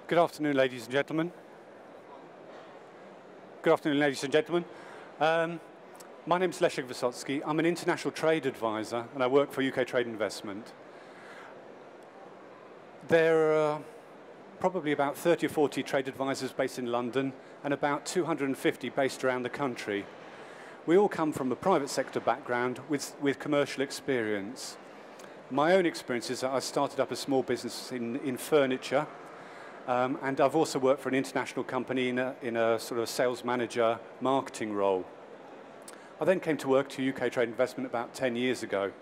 Good afternoon, ladies and gentlemen. Good afternoon, ladies and gentlemen. My name is Leszek Wysock. I'm an international trade advisor, and I work for UK Trade Investment. There are probably about 30 or 40 trade advisors based in London, and about 250 based around the country. We all come from a private sector background with commercial experience. My own experience is that I started up a small business in furniture, and I've also worked for an international company in a sort of sales manager marketing role. I then came to work to UK Trade Investment about 10 years ago.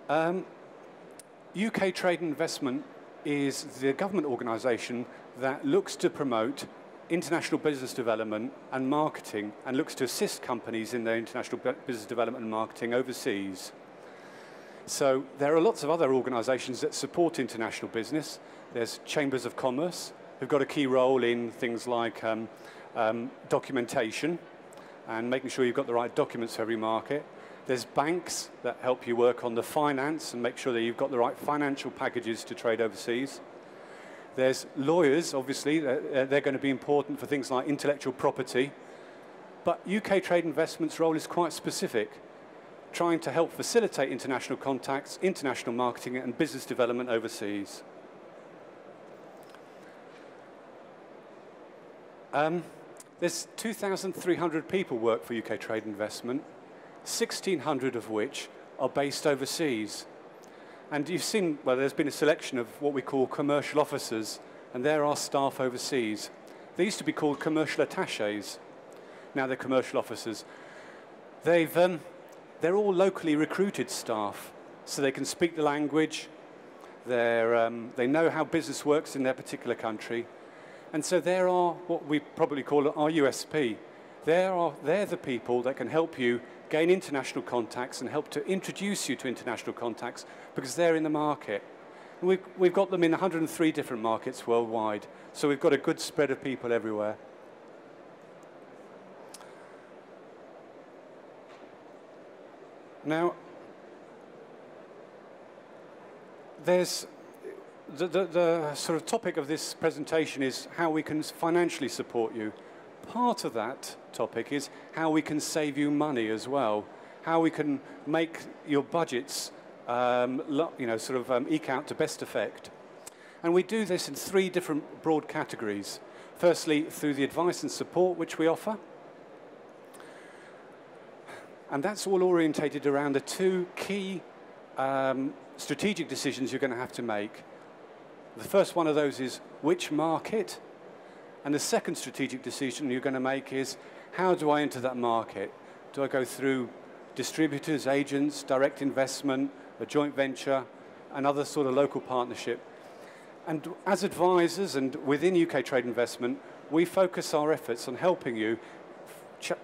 UK Trade Investment is the government organisation that looks to promote international business development and marketing, and looks to assist companies in their international business development and marketing overseas. So there are lots of other organisations that support international business. There's chambers of commerce, who've got a key role in things like documentation and making sure you've got the right documents for every market. There's banks that help you work on the finance and make sure that you've got the right financial packages to trade overseas. There's lawyers, obviously, they're going to be important for things like intellectual property. But UK Trade Investment's role is quite specific, trying to help facilitate international contacts, international marketing and business development overseas. There's 2,300 people work for UK Trade Investment, 1,600 of which are based overseas. And you've seen, well, there's been a selection of what we call commercial officers, and they're our staff overseas. They used to be called commercial attachés. Now they're commercial officers. They're all locally recruited staff, so they can speak the language, they know how business works in their particular country, and so there are what we probably call our USP. They're the people that can help you gain international contacts and help to introduce you to international contacts because they're in the market. And we've got them in 103 different markets worldwide, so we've got a good spread of people everywhere. Now, there's the sort of topic of this presentation is how we can financially support you. Part of that topic is how we can save you money as well, how we can make your budgets eke out to best effect. And we do this in 3 different broad categories. Firstly, through the advice and support which we offer. And that's all orientated around the 2 key strategic decisions you're going to have to make. The first one of those is which market, and the second strategic decision you're going to make is how do I enter that market? Do I go through distributors, agents, direct investment, a joint venture, another sort of local partnership? And as advisors and within UK Trade Investment, we focus our efforts on helping you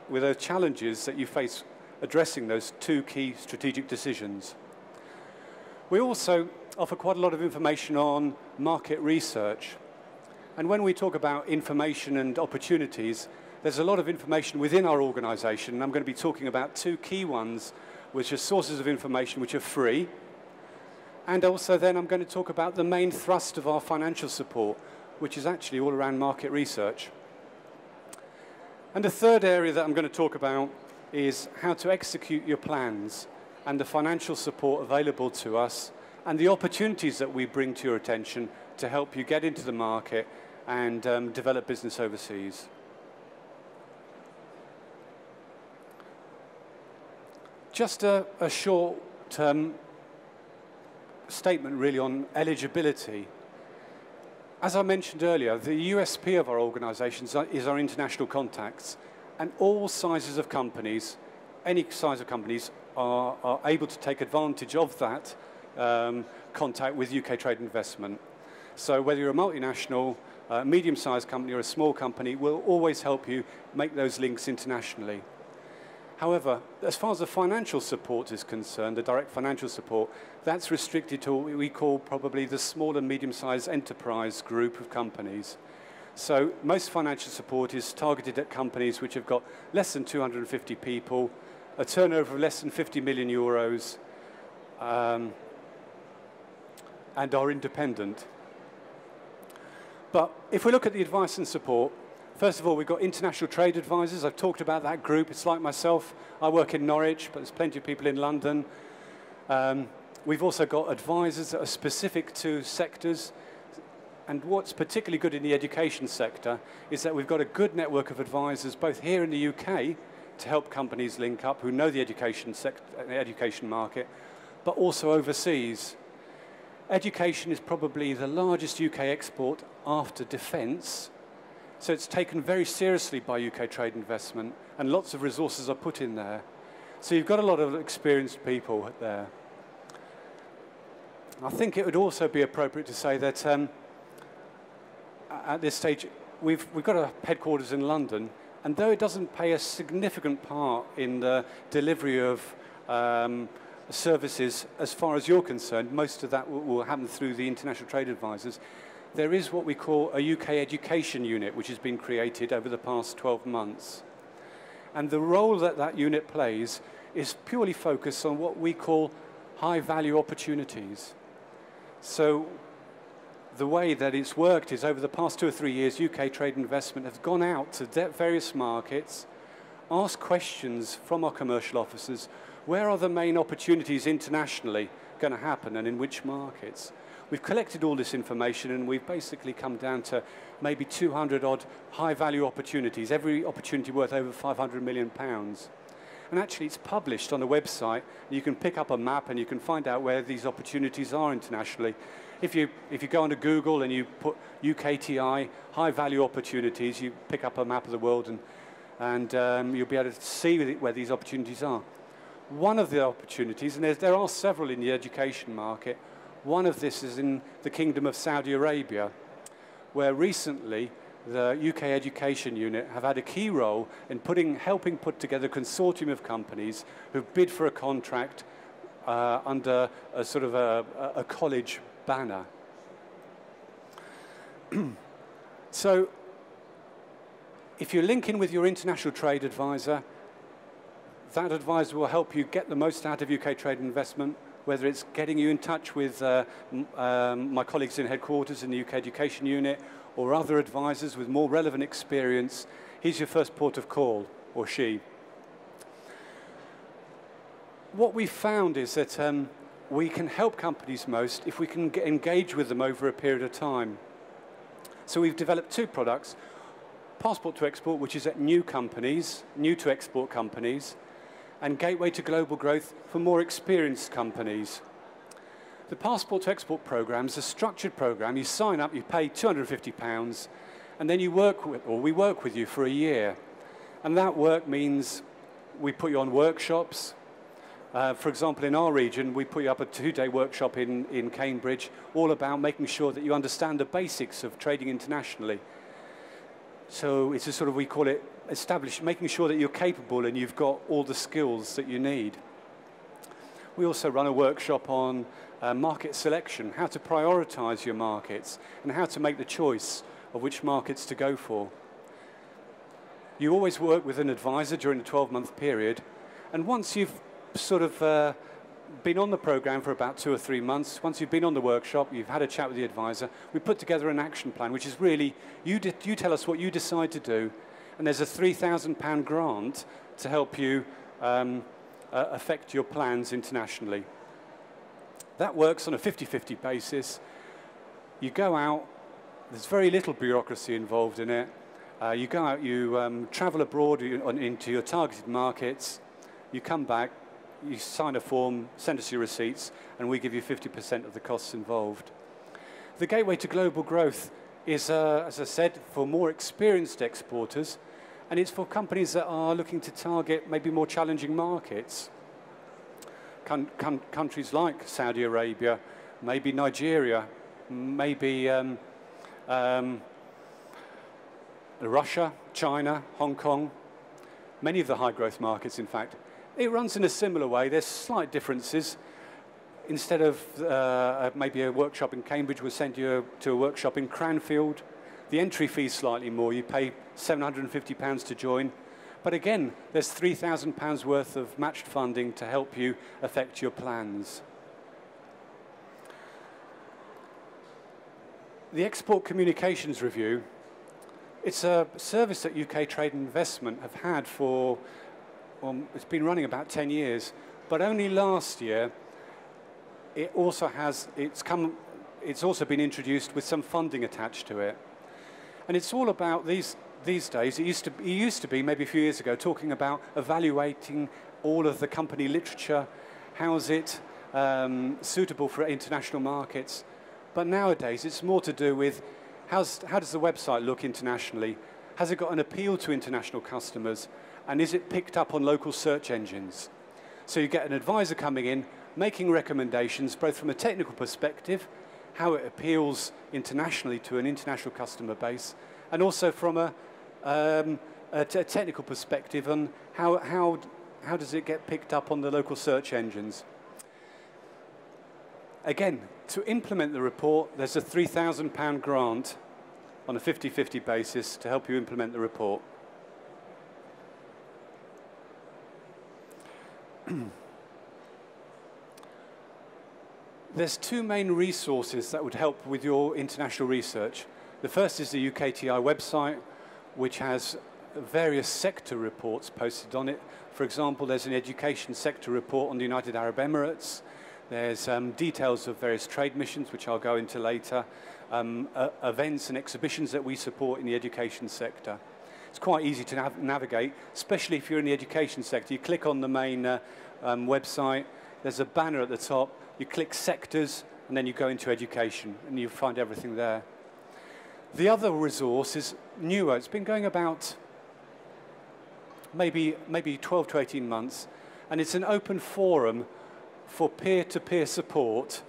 with those challenges that you face addressing those 2 key strategic decisions. We also offer quite a lot of information on market research. And when we talk about information and opportunities, there's a lot of information within our organisation, and I'm going to be talking about 2 key ones, which are sources of information which are free. And also then I'm going to talk about the main thrust of our financial support, which is actually all around market research. And the third area that I'm going to talk about is how to execute your plans and the financial support available to us and the opportunities that we bring to your attention to help you get into the market and develop business overseas. Just a short statement really on eligibility. As I mentioned earlier, the USP of our organisations is our international contacts, and all sizes of companies, any size of companies, are able to take advantage of that contact with UK Trade Investment. So whether you're a multinational, medium-sized company or a small company, we'll always help you make those links internationally. However, as far as the financial support is concerned, the direct financial support, that's restricted to what we call probably the small and medium-sized enterprise group of companies. So most financial support is targeted at companies which have got less than 250 people, a turnover of less than 50 million euros, and are independent. But if we look at the advice and support, first of all, we've got international trade advisors. I've talked about that group. It's like myself. I work in Norwich, but there's plenty of people in London. We've also got advisors that are specific to sectors. And what's particularly good in the education sector is that we've got a good network of advisors, both here in the UK, to help companies link up who know the education market, but also overseas. Education is probably the largest UK export after defence, so it's taken very seriously by UK trade investment, and lots of resources are put in there. So you've got a lot of experienced people there. I think it would also be appropriate to say that at this stage, we've got a headquarters in London, and though it doesn't play a significant part in the delivery of services as far as you're concerned, most of that will happen through the international trade advisors, there is what we call a UK education unit, which has been created over the past 12 months. And the role that that unit plays is purely focused on what we call high-value opportunities. So the way that it's worked is over the past 2 or 3 years, UK trade investment has gone out to various markets, asked questions from our commercial officers, where are the main opportunities internationally going to happen and in which markets? We've collected all this information and we've basically come down to maybe 200 odd high-value opportunities, every opportunity worth over £500 million. And actually it's published on a website. You can pick up a map and you can find out where these opportunities are internationally. If you go onto Google and you put UKTI, high-value opportunities, you pick up a map of the world and you'll be able to see where these opportunities are. One of the opportunities, and there are several in the education market, one of this is in the Kingdom of Saudi Arabia, where recently the UK Education Unit have had a key role in helping put together a consortium of companies who've bid for a contract under a sort of a college banner. So if you link in with your international trade advisor, that advisor will help you get the most out of UK trade investment, whether it's getting you in touch with my colleagues in headquarters in the UK Education Unit or other advisors with more relevant experience. He's your first port of call, or she. What we found is that we can help companies most if we can engage with them over a period of time. So we've developed 2 products, Passport to Export, which is at new to export companies, and Gateway to Global Growth for more experienced companies. The Passport to Export program is a structured program. You sign up, you pay £250, and then we work with you for a year. And that work means we put you on workshops. For example, in our region, we put you up a 2-day workshop in Cambridge, all about making sure that you understand the basics of trading internationally. So it's a sort of, we call it making sure that you're capable and you've got all the skills that you need. We also run a workshop on market selection, how to prioritize your markets and how to make the choice of which markets to go for. You always work with an advisor during the 12-month period, and once you've sort of been on the program for about 2 or 3 months, once you've been on the workshop, you've had a chat with the advisor, we put together an action plan, which is really, you tell us what you decide to do, and there's a £3,000 grant to help you affect your plans internationally. That works on a 50-50 basis. You go out, there's very little bureaucracy involved in it. You go out, you travel abroad into your targeted markets, you come back, you sign a form, send us your receipts, and we give you 50% of the costs involved. The Gateway to Global Growth is, as I said, for more experienced exporters, and it's for companies that are looking to target maybe more challenging markets. Countries like Saudi Arabia, maybe Nigeria, maybe Russia, China, Hong Kong, many of the high-growth markets, in fact. It runs in a similar way. There's slight differences. Instead of maybe a workshop in Cambridge, we'll send you to a workshop in Cranfield. The entry fee is slightly more. You pay £750 to join. But again, there's £3,000 worth of matched funding to help you affect your plans. The Export Communications Review, it's a service that UK Trade and Investment have had for, it's been running about 10 years, but only last year it's also been introduced with some funding attached to it. And it's all about these days, it used to be maybe a few years ago, talking about evaluating all of the company literature, how is it suitable for international markets. But nowadays, it's more to do with how does the website look internationally? Has it got an appeal to international customers? And is it picked up on local search engines? So you get an advisor coming in, making recommendations, both from a technical perspective, how it appeals internationally to an international customer base, and also from a technical perspective on how does it get picked up on the local search engines. Again, to implement the report, there's a £3,000 grant on a 50-50 basis to help you implement the report. There's two main resources that would help with your international research. The first is the UKTI website, which has various sector reports posted on it. For example, there's an education sector report on the United Arab Emirates. There's details of various trade missions, which I'll go into later, events and exhibitions that we support in the education sector. It's quite easy to navigate, especially if you're in the education sector. You click on the main website, there's a banner at the top, you click sectors, and then you go into education, and you find everything there. The other resource is newer. It's been going about maybe 12 to 18 months, and it's an open forum for peer-to-peer support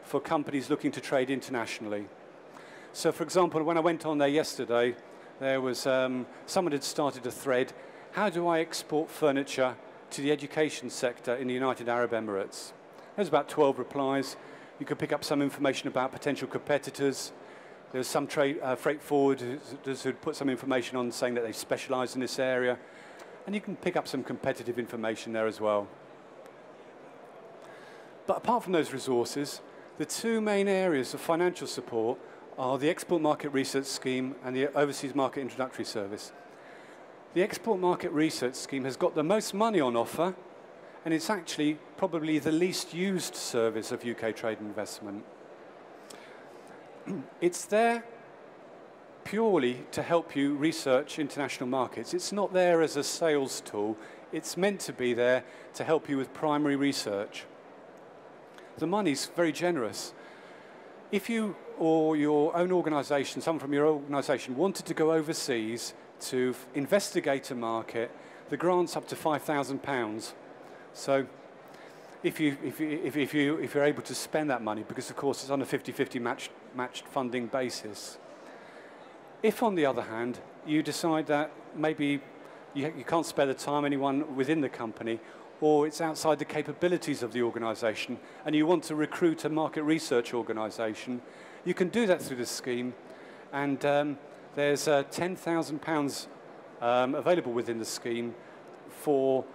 for companies looking to trade internationally. So, for example, when I went on there yesterday, there was someone had started a thread, how do I export furniture to the education sector in the United Arab Emirates? There's about 12 replies. You could pick up some information about potential competitors. There's some freight forwarders who'd put some information on saying that they specialize in this area. And you can pick up some competitive information there as well. But apart from those resources, the two main areas of financial support are the Export Market Research Scheme and the Overseas Market Introductory Service. The Export Market Research Scheme has got the most money on offer, and it's actually probably the least used service of UK Trade and Investment. It's there purely to help you research international markets. It's not there as a sales tool. It's meant to be there to help you with primary research. The money's very generous. If you or your own organisation, someone from your organisation, wanted to go overseas to investigate a market, the grant's up to £5,000. So if you're able to spend that money, because of course it's on a 50-50 matched funding basis. If, on the other hand, you decide that maybe you can't spare the time, anyone within the company, or it's outside the capabilities of the organisation, and you want to recruit a market research organisation, you can do that through the scheme, and there's £10,000 available within the scheme for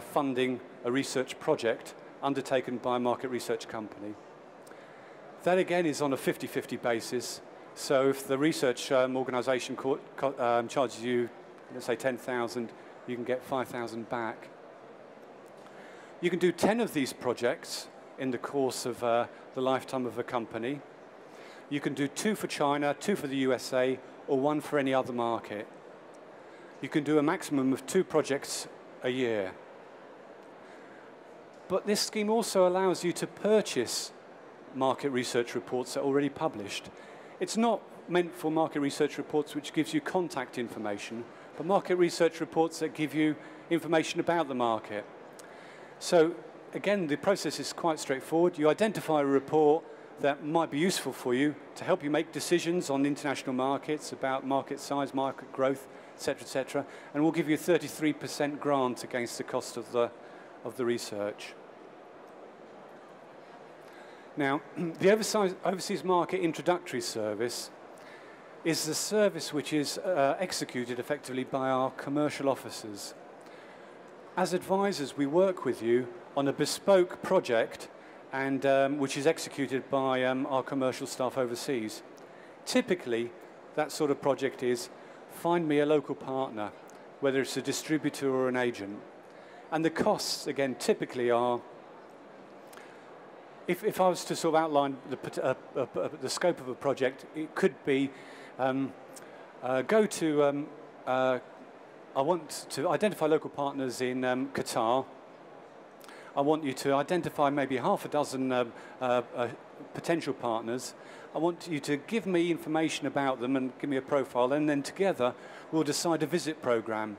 funding a research project undertaken by a market research company. That again is on a 50-50 basis. So if the research organisation charges you, let's say 10,000, you can get 5,000 back. You can do 10 of these projects in the course of the lifetime of a company. You can do 2 for China, 2 for the USA, or 1 for any other market. You can do a maximum of 2 projects a year. But this scheme also allows you to purchase market research reports that are already published. It's not meant for market research reports which gives you contact information, but market research reports that give you information about the market. So again, the process is quite straightforward. You identify a report that might be useful for you to help you make decisions on international markets, about market size, market growth, etc., and we'll give you a 33% grant against the cost of the research. Now, the Overseas Market Introductory Service is the service which is executed effectively by our commercial officers. As advisors, we work with you on a bespoke project, and which is executed by our commercial staff overseas. Typically, that sort of project is find me a local partner, whether it's a distributor or an agent. And the costs, again, typically are, if I was to sort of outline the scope of a project, it could be I want to identify local partners in Qatar. I want you to identify maybe half a dozen potential partners. I want you to give me information about them and give me a profile, and then together we'll decide a visit program.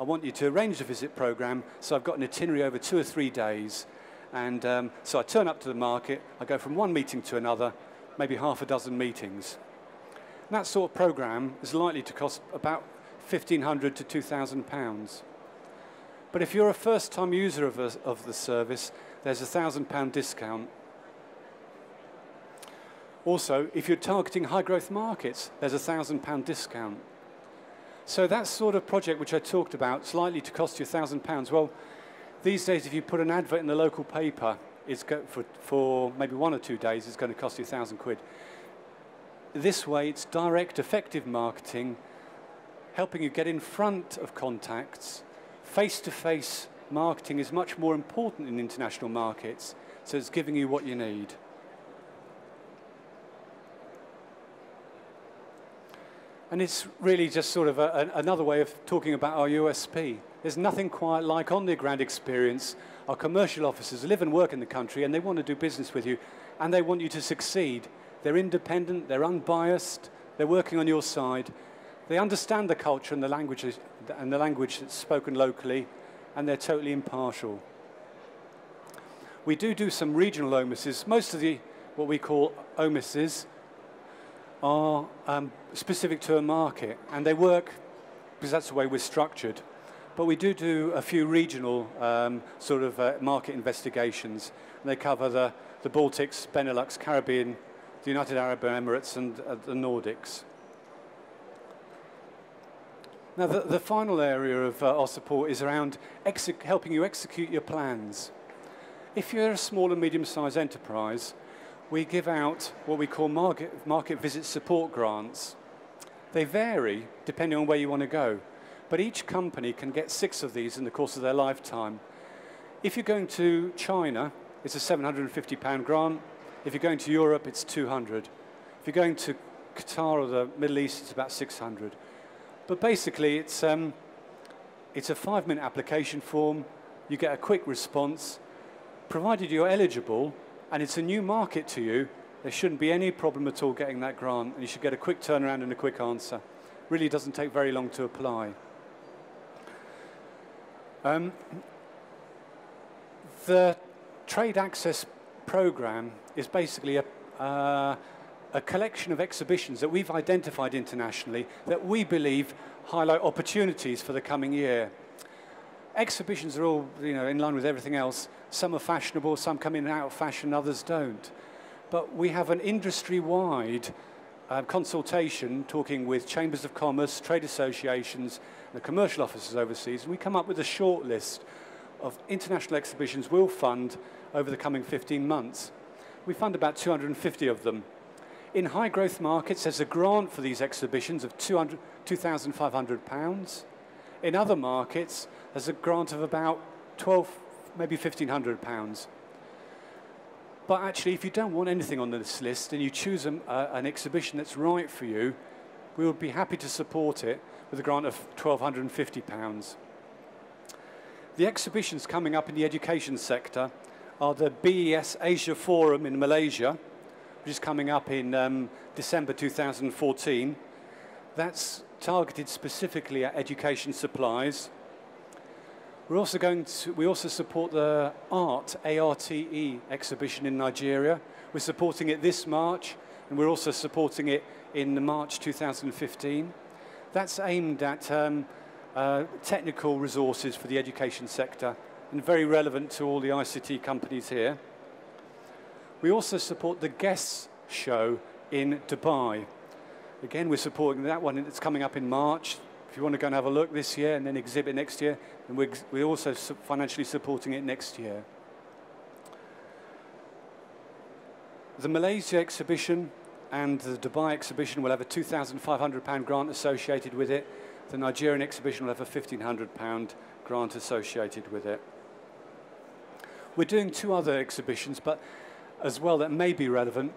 I want you to arrange a visit program, so I've got an itinerary over 2 or 3 days. And so I turn up to the market, I go from one meeting to another, maybe half a dozen meetings. And that sort of program is likely to cost about £1,500 to £2,000. But if you're a first-time user of the service, there's a £1,000 discount. Also, if you're targeting high-growth markets, there's a £1,000 discount. So that sort of project which I talked about is likely to cost you £1,000. Well, these days, if you put an advert in the local paper, it's for maybe 1 or 2 days, it's going to cost you £1,000. This way, it's direct, effective marketing, helping you get in front of contacts. Face-to-face marketing is much more important in international markets, so it's giving you what you need. And it's really just sort of another way of talking about our USP. There's nothing quite like on-the-ground experience. Our commercial officers live and work in the country, and they want to do business with you, and they want you to succeed. They're independent, they're unbiased, they're working on your side. They understand the culture and the language that's spoken locally, and they're totally impartial. We do some regional OMISs. Most of the, what we call OMISs, are specific to a market, and they work because that's the way we're structured. But we do a few regional market investigations, and they cover the Baltics, Benelux, Caribbean, the United Arab Emirates, and the Nordics. Now, the final area of our support is around helping you execute your plans. If you're a small and medium-sized enterprise, we give out what we call market visit support grants. They vary depending on where you want to go, but each company can get 6 of these in the course of their lifetime. If you're going to China, it's a £750 grant. If you're going to Europe, it's £200. If you're going to Qatar or the Middle East, it's about £600. But basically, it's a 5-minute application form. You get a quick response. Provided you're eligible, and it's a new market to you, there shouldn't be any problem at all getting that grant, and you should get a quick turnaround and a quick answer. Really doesn't take very long to apply. The Trade Access Programme is basically a collection of exhibitions that we've identified internationally that we believe highlight opportunities for the coming year. Exhibitions are all, in line with everything else. Some are fashionable, some come in and out of fashion, others don't. But we have an industry-wide consultation talking with chambers of commerce, trade associations, and the commercial officers overseas, and we come up with a short list of international exhibitions we'll fund over the coming 15 months. We fund about 250 of them. In high-growth markets, there's a grant for these exhibitions of £2,500. In other markets, there's a grant of about maybe £1,500. But actually, if you don't want anything on this list and you choose an exhibition that's right for you, we would be happy to support it with a grant of £1,250. The exhibitions coming up in the education sector are the BES Asia Forum in Malaysia, which is coming up in December 2014. That's targeted specifically at education supplies. We also support the ARTE exhibition in Nigeria. We're supporting it this March, and we're also supporting it in March 2015. That's aimed at technical resources for the education sector and very relevant to all the ICT companies here. We also support the GES show in Dubai. Again, we're supporting that one. It's coming up in March. If you want to go and have a look this year and then exhibit next year, and we're also financially supporting it next year. The Malaysia exhibition and the Dubai exhibition will have a £2,500 grant associated with it. The Nigerian exhibition will have a £1,500 grant associated with it. We're doing 2 other exhibitions, but as well that may be relevant,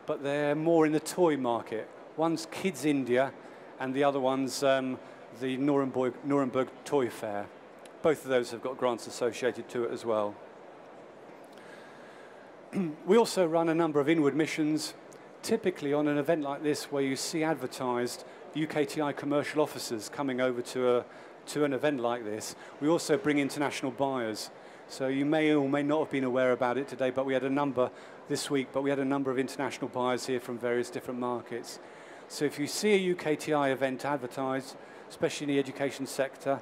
but they're more in the toy market. One's Kids India, and the other one's the Nuremberg Toy Fair. Both of those have got grants associated to it as well. We also run a number of inward missions, typically on an event like this where you see advertised UKTI commercial officers coming over to an event like this. We also bring international buyers. So you may or may not have been aware about it today, but we had a number this week, but we had a number of international buyers here from various different markets. So if you see a UKTI event advertised, especially in the education sector,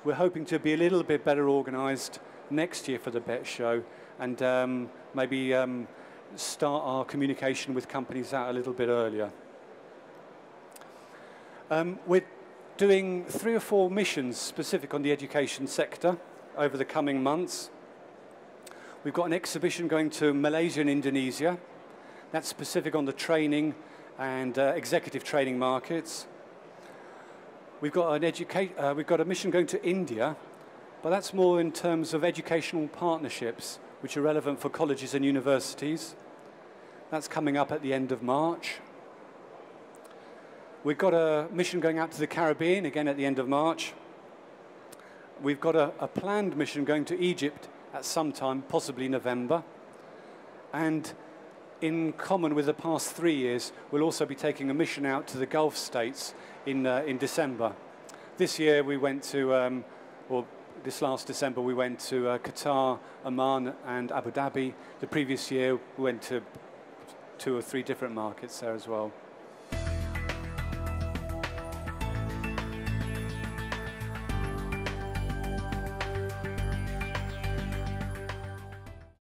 we're hoping to be a little bit better organised next year for the BET show, and maybe start our communication with companies out a little bit earlier. We're doing 3 or 4 missions specific on the education sector over the coming months. We've got an exhibition going to Malaysia and Indonesia. That's specific on the training and executive training markets. We've got a mission going to India, but that's more in terms of educational partnerships, which are relevant for colleges and universities. That's coming up at the end of March. We've got a mission going out to the Caribbean, again at the end of March. We've got a planned mission going to Egypt at some time, possibly November. And in common with the past 3 years, we'll also be taking a mission out to the Gulf states in December. This year we went to, or this last December we went to Qatar, Oman and Abu Dhabi. The previous year we went to 2 or 3 different markets there as well.